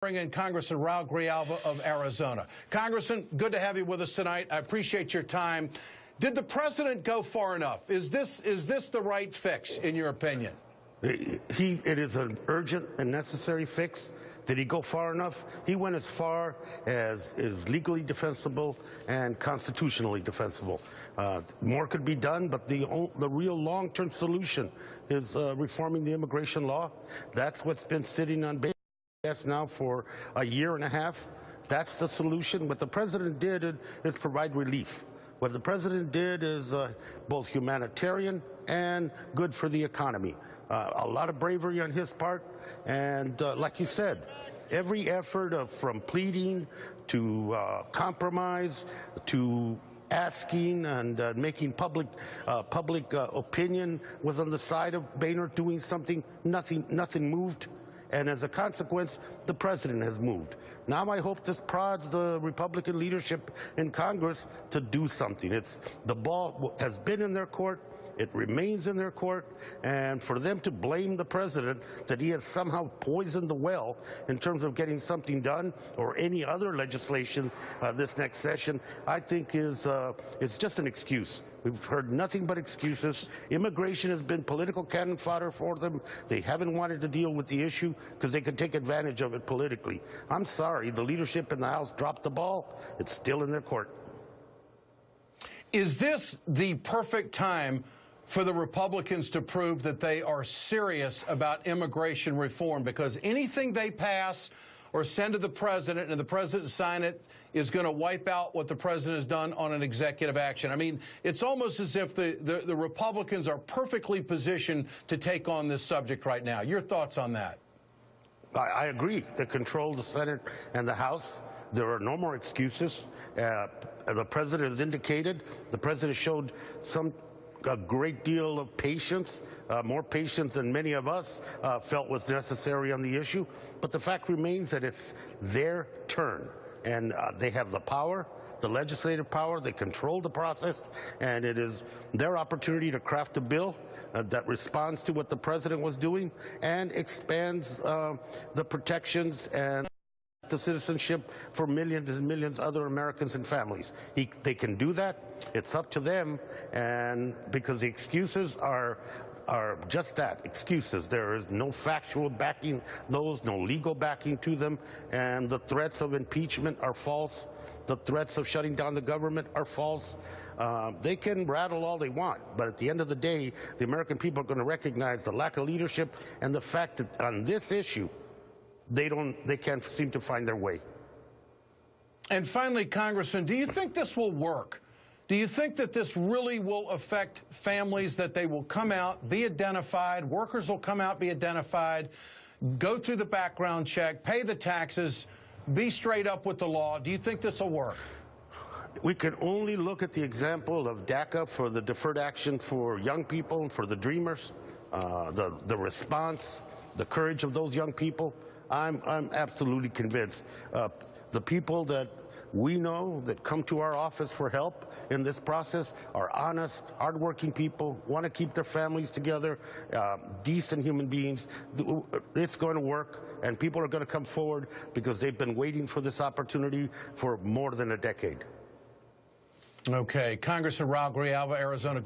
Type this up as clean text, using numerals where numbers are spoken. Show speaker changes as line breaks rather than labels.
Bring in Congressman Grijalva of Arizona. Congressman, good to have you with us tonight. I appreciate your time. Did the president go far enough? Is this the right fix, in your opinion?
It is an urgent and necessary fix. Did he go far enough? He went as far as is legally defensible and constitutionally defensible. More could be done, but the real long-term solution is reforming the immigration law. That's what's been sitting on base now for a year and a half. That's the solution. What the president did is provide relief. What the president did is both humanitarian and good for the economy. A lot of bravery on his part, and like you said, every effort from pleading to compromise to asking and making public opinion was on the side of Boehner doing something. Nothing moved. And as a consequence, the president has moved. Now I hope this prods the Republican leadership in Congress to do something. The ball has been in their court. It remains in their court, and for them to blame the president that he has somehow poisoned the well in terms of getting something done or any other legislation this next session, I think is just an excuse. We've heard nothing but excuses. Immigration has been political cannon fodder for them. They haven't wanted to deal with the issue because they could take advantage of it politically. I'm sorry, the leadership in the House dropped the ball. It's still in their court.
Is this the perfect time for the Republicans to prove that they are serious about immigration reform? Because anything they pass or send to the president and the president sign it is going to wipe out what the president has done on an executive action. I mean, it's almost as if the Republicans are perfectly positioned to take on this subject right now. Your thoughts on that?
I agree. They control the Senate and the House. There are no more excuses. The president has indicated, the president showed a great deal of patience, more patience than many of us felt was necessary on the issue. But the fact remains that it's their turn, and they have the power, the legislative power. They control the process, and it is their opportunity to craft a bill that responds to what the president was doing and expands the protections and the citizenship for millions and millions of other Americans and families. They can do that. It's up to them, and because the excuses are just that, excuses. There is no factual backing those, no legal backing to them, and the threats of impeachment are false. The threats of shutting down the government are false. They can rattle all they want, but at the end of the day, the American people are going to recognize the lack of leadership and the fact that on this issue, they can't seem to find their way.
And finally, Congressman, do you think this will work? Do you think that this really will affect families, that they will come out, be identified, workers will come out, be identified, go through the background check, pay the taxes, be straight up with the law? Do you think this will work?
We can only look at the example of DACA for the deferred action for young people and for the dreamers, the response, the courage of those young people. I'm absolutely convinced. The people that we know that come to our office for help in this process are honest, hardworking people, want to keep their families together, decent human beings. It's going to work, and people are going to come forward because they've been waiting for this opportunity for more than a decade.
Okay. Congressman Grijalva, Arizona.